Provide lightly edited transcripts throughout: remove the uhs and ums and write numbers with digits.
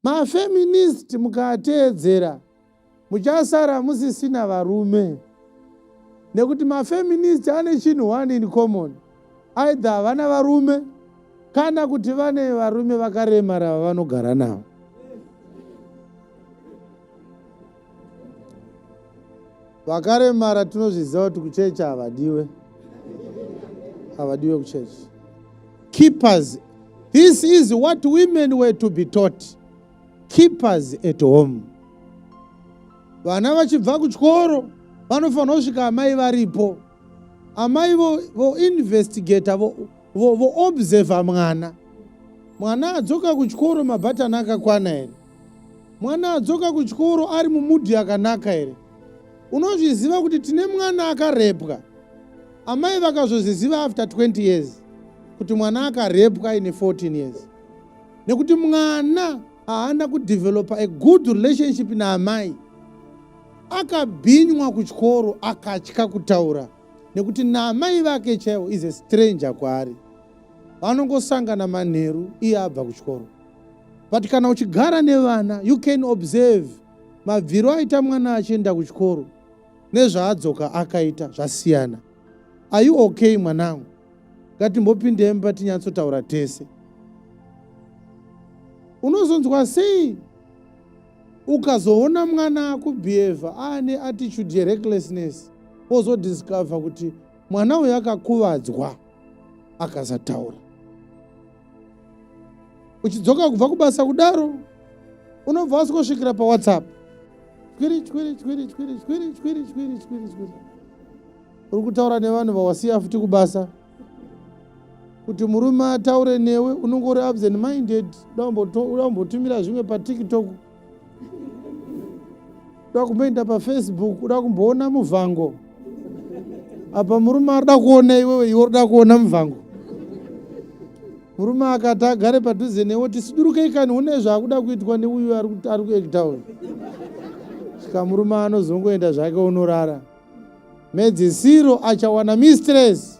Mafeminist mukateedzera muchasara musisina varume, nekuti mafeminist ane chinhu one in common, either vana varume kana kuti vane varume vakaremara vavanogara navo. Vakaremara tinozviziva kuti kuchechi havadiwe kuchechi. Keepers, this is what women were to be taught. Keepers at home. Vana vachibva kuchikoro vanofanira kusvika amai varipo. Amai vo investigate, vo observe mwana. Mwana adzoka kuchikoro mabhatani akakwana here? Mwana adzoka kuchikoro ari mumudi yakanaka here? Unozviziva kuti tine mwana akarepwa. Amai vakazozviziva after 20 years kuti mwana akarepwa ine 14 years. Nekuti mwana haana kudevelopa a good relationship naamai. Akabhinywa kuchikoro akatya kutaura nekuti naamai vake chaivo is a stranger kwaari. Vanongosangana manheru iye abva kuchikoro. But kana uchigara nevana, you can observe mabviro aita mwana achienda kuchikoro nezvaadzoka akaita zvasiyana. Are you okay mwanangu? Ngatimbopinde emba tinyatsotaura tese. Unozonzwa sei ukazoona mwana akubehavha ane attitude yerecklessness, wozodiscover kuti mwana uyu akakuvadzwa akasataura. Uchidzoka kubva kubasa kudaro unobva wasvika paWhatsApp, uri kutaura nevanhu vawasiya futi kubasa. Kuti murume ataure newe unongori absent minded, udambotumira zvimwe paTikTok, uda kumboenda paFacebook, uda kumboona muvhango. Apa murume arida kuona iwe urida kuona muvhango. Murume akati agare padhuze newe tisidurukei kani une zvaakuda kuitwa neuyu ari kuektaura. Svika murume anozongoenda zvake unorara. Medzisiro achawana mistress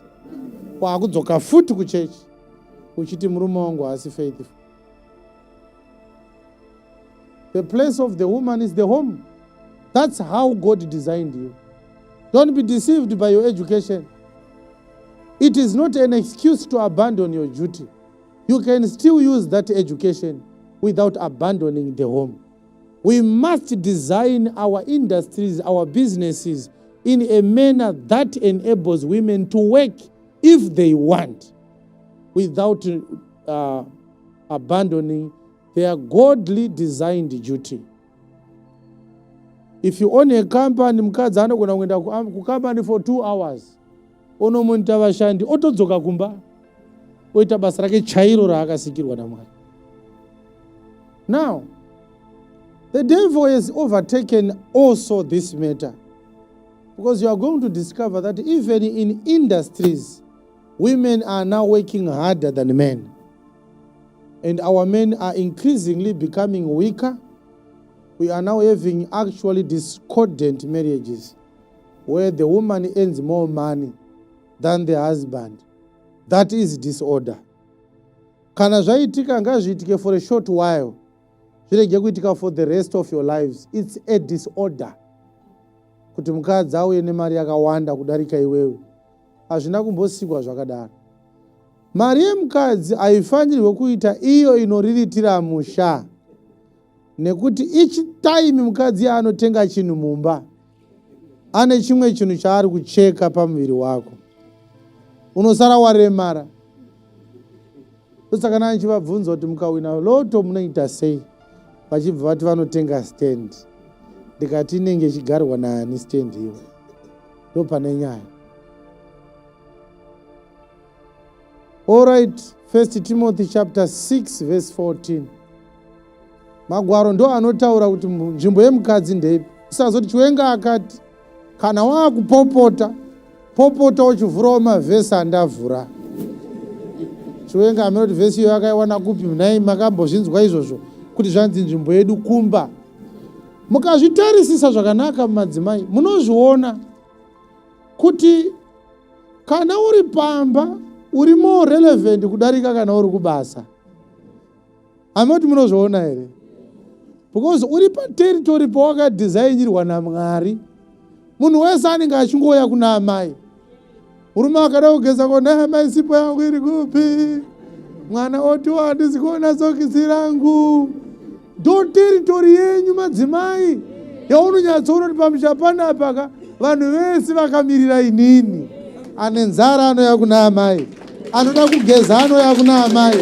waakudzoka futi kuchechi uchiti murume wangu haasi faithful. The place of the woman is the home. That's how God designed you. Don't be deceived by your education. It is not an excuse to abandon your duty. You can still use that education without abandoning the home. We must design our industries, our businesses in a manner that enables women to work if they want, without abandoning their godly designed duty. If you own a company, mukadzi anogona kuenda kucompany for 2 hours, onomonita vashandi, otodzoka kumba, oita basa rake chairo raakasikirwa naMwari. Now, the devil has overtaken also this matter, because you are going to discover that even in industries, women are now working harder than men. And our men are increasingly becoming weaker. We are now having actually discordant marriages, where the woman earns more money than the husband. That is disorder. Kana zvaitika ngazviitike for a short while, zvirege kuitika for the rest of your lives. It's a disorder. Kuti mukadzi auye nemari yakawanda kudarika iwewe, hazvina kumbosikwa zvakadaro. Mari yemukadzi haifanirwe kuita iyo inoriritira musha, nekuti each time mukadzi anotenga chinhu mumba, ane chimwe chinhu chaari kucheka pamuviri wako, unosara waremara. Saka kana nchivabvunza kuti mukawina loto munoita sei, vachibva vati vanotenga stand. Ndikati inenge ichigarwa naani stand iwe? Ndo pane nyaya. All right, 1 Timothy chapter 6 verse 14. Magwaro ndo anotaura kuti nzvimbo yemukadzi ndeipi. Usazoti Chiwenga akati kana waakupopota, popota uchivhurawo mavhesi andavhura. Chiwenga amene kuti vhesi iyo yakaiwana kupi? Munai makambozvinzwa izvozvo kuti zvanzi nzvimbo yedu kumba. Mukazvitarisisa zvakanaka mumadzimai, munozviona kuti kana uri pamba uri more relevant kudarika kana uri kubasa. Amoti munozviona here? because uri pateritori pawakadhizainirwa naMwari. Munhu wese anenge achingoya kuna amai. Murume akada kugeza kona, amai sipo yangu iri kupi? Mwana oti handisi kuona sokisi rangu. Ndo teritori yenyu madzimai. Yaunonyatsoona kuti pamusha panapa vanhu vese vakamirira inini. Ane nzara anoya kuna amai. Anoda kugeza anoya kuna amai.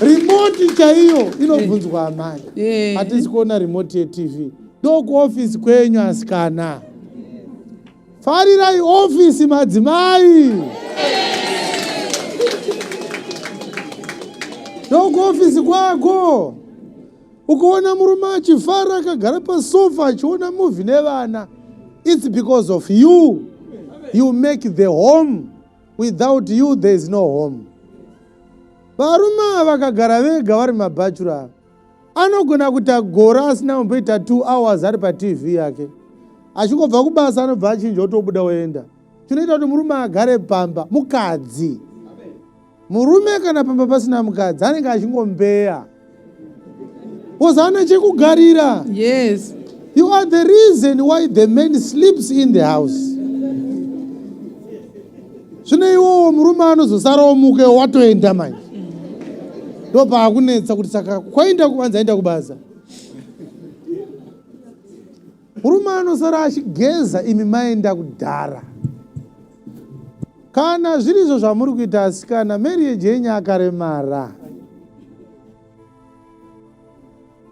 Remote chaiyo inobvunzwa amai. Hatisi kuona remote yeTV. Ndo kuofisi kwenyu asikana. Farirai ofisi madzimai. Ndo kuofisi kwako. Ukaona murume achifara akagara pasofa achiona movie nevana. It's because of you. You make the home. Without you, there is no home. Varume vakagara vega vari mabachura, anogona kuita gora asina kumboita 2 hours ari paTV yake. Achingobva kubasa anobva achinja otobuda oenda. Chinoita kuti murume agare pamba mukadzi. Murume kana pamba pasina mukadzi anenge achingombeya. Ozana chekugarira. Yes. You are the reason why the man sleeps in the house. Zvino iwowo murume anozosara omuke watoenda manje. Ndo paakunetsa kuti saka kwaenda kubanza aenda kubasa. Murume anosara achigeza imi maenda kudhara. Kana zvirizvo zvamuri kuita asikana, marriage yenyu akaremara.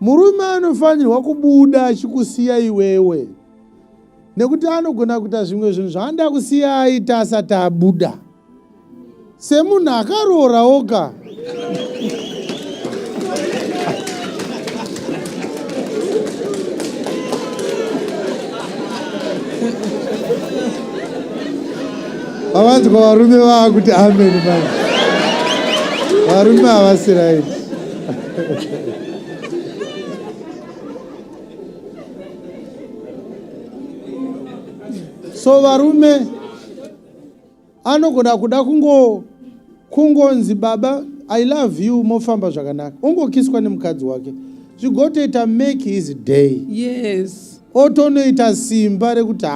Murume anofanirwa kubuda achikusiya iwewe. Nekuti anogona kuita zvimwe zvinhu zvaanoda kusiya aita asati abuda. Semunhu akaroora oga. Avanzwa varume vakuti amen manje. Varume havasiraiti. So varume anogona kuda kungonzi baba I love you mofamba zvakanaka. Ongokiswa nemukadzi wake. Zvigotoita make his day. Yes. Otonoita simba rekuti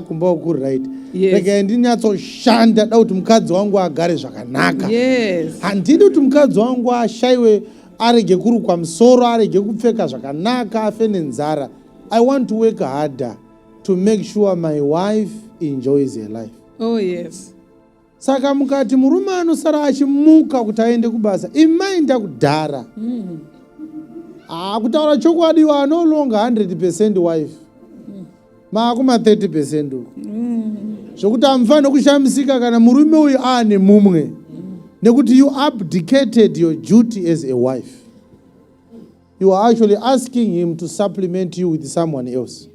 kumba kuri right. Yes. Rega ndinyatsoshanda da kuti mukadzi wangu agare zvakanaka. Yes. Handidi kuti mukadzi wangu ashaiwe arege kurukwa musoro, arege kupfeka zvakanaka, afe nenzara. I want to work harder to make sure my wife enjoys her life. Oh yes. Saka mukati murume anosara achimuka kuti aende kubasa, imaenda kudhara. Kutaura chokwadi you are no longer 100% wife. Maakuma 30% uko. Zvokuti amufana kushamisika kana murume uyu ane mumwe. Nekuti you abdicated your duty as a wife. You are actually asking him to supplement you with someone else.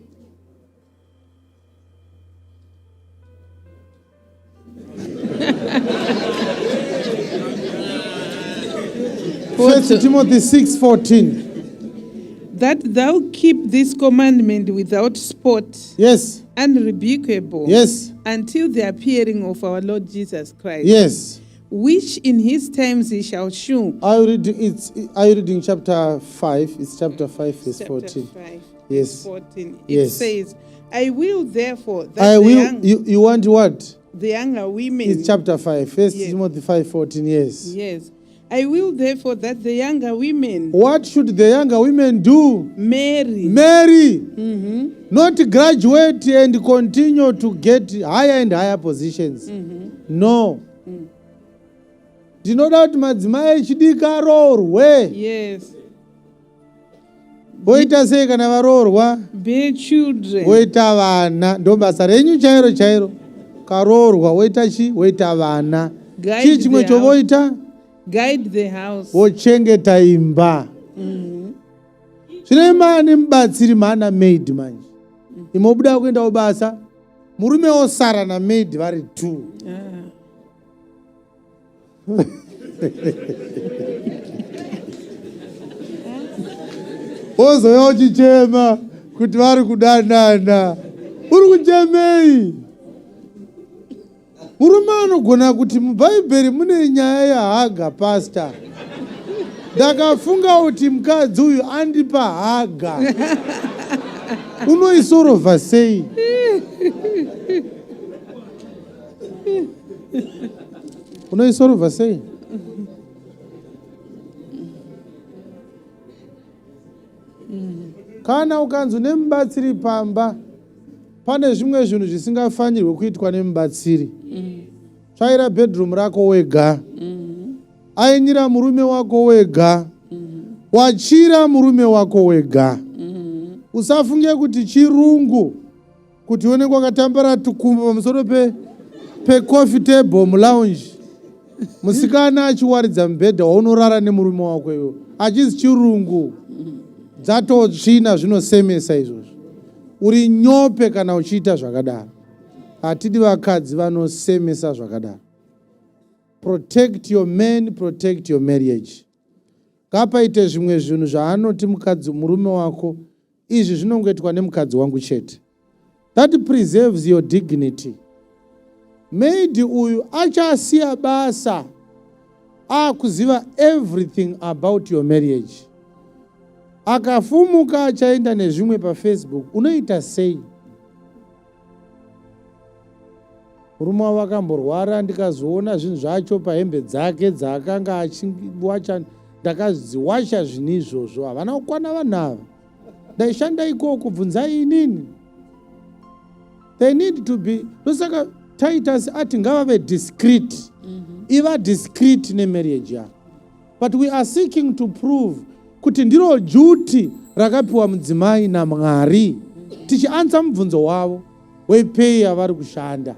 First Timothy 6:14. That thou keep this commandment without spot. Yes. Unrebukable. Yes. Until the appearing of our Lord Jesus Christ. Yes. Which in his times he shall shew. Are you reading chapter 5? It's chapter 5 verse 14. 5, Yes. 14. It Yes. says, I will therefore that I will. You want what? the younger women. It's chapter 5. First Yes. Timothy 5:14. Yes. Yes. I will therefore that the younger women What should the younger women do? marry. Marry. Not graduate and continue to get higher and higher positions. No. Ndinoda kuti madzimai echidika aroorwe. Yes. Voita sei kana varoorwa? Bear children. Voita vana. Ndo basa renyu chairo chairo. Karoorwa voita chi? Voita vana. Guide Chii chimwe the house. chovoita? Guide the house. Vochengeta imba. Zvine mani mubatsiri maana maid manje. Imobuda kuenda kubasa. Murume osara na maid vari 2. Ozoya uchichema kuti vari kudanana. Uri kuchemei? Murume anogona kuti mubhaibheri mune nyaya yaHaga pastor. ndakafunga kuti mukadzi uyu andipa haga. Unoisorova sei? Unoisorova sei? Kana ukanzi nemubatsiri pamba, pane zvimwe zvinhu zvisingafanirwe kuitwa nemubatsiri. Tsvaira bedroom rako wega. Ainyira murume wako wega. Wachira murume wako wega. Usafunge kuti chirungu kuti uone kwakatambara tukumbo pamusoro pe coffee table mulounge. Musikana achiwaridza mubhedha waunorara nemurume wako iwo. Achizi chirungu. Dzatotsvina zvinosemesa izvozvo. Uri nyope kana uchiita zvakadaro. Hatidi vakadzi vanosemesa zvakadaro. Protect your men, protect your marriage. Kapaite zvimwe zvinhu zvaanoti mukadzi murume wako, izvi zvinongoitwa nemukadzi wangu chete. That preserves your dignity. Maid uyu achasiya basa akuziva everything about your marriage. Akafumuka achaenda nezvimwe paFacebook, unoita sei? Murume wavo akamborwara, ndikazoona zvinhu zvacho pahembe dzake dzaakanga achiwacha, ndakaziwasha zvinhu izvozvo. Havana kukwana vanhu ava. Ndaishanda ikoko, bvunzai inini. They need to be, ndosaka Titus ati ngavave discreet. Iva discreet nemarriage yako. But we are seeking to prove kuti ndiro duty rakapiwa mudzimai naMwari. Tichiansa mubvunzo wavo wepei avari kushanda.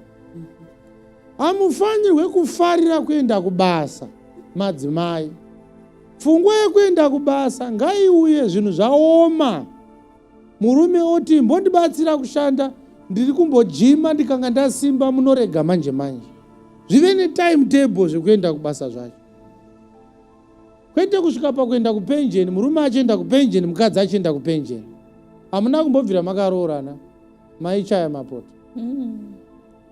Hamufanirwe kufarira kuenda kubasa madzimai. Pfungwa yekuenda kubasa ngaiuye zvinhu zvaoma. Murume oti mbondibatsira kushanda, ndiri kumbojima ndikanga ndasimba, munorega manje manje. Zvive netimetable zvekuenda kubasa zvacho. Kwete kusvika pakuenda kupenjeni, murume achienda kupenjeni, mukadzi achienda kupenjeni. Hamuna kumbobvira makaroorana, maichaya mapoto.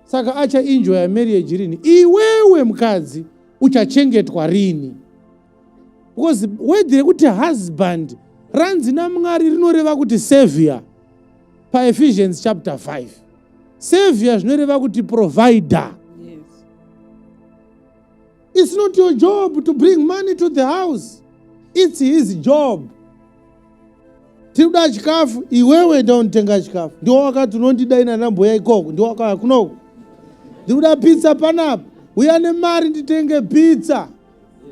Saka acha enjoy marriage rini? Iwewe mukadzi uchachengetwa rini? Because wedire kuti husband ranzi naMwari rinoreva kuti savior. Pa Ephesians chapter 5. Savior zvinoreva kuti provider. Yes. It's not your job to bring money to the house. It's his job. Tikuda chikafu, iwewe ndio unotenga chikafu. Ndio wakati unondidaina na mboya ikoko, ndio wakati kunoko. Ndikuda pizza panapa. Uya nemari nditenge pizza.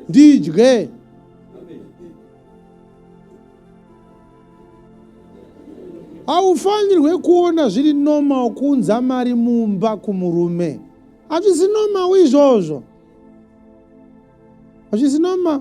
Ndidye. Haufanirwe kuona zviri normal kunza mari mumba kumurume. Hazvisi normal izvozvo. Hazvisi normal.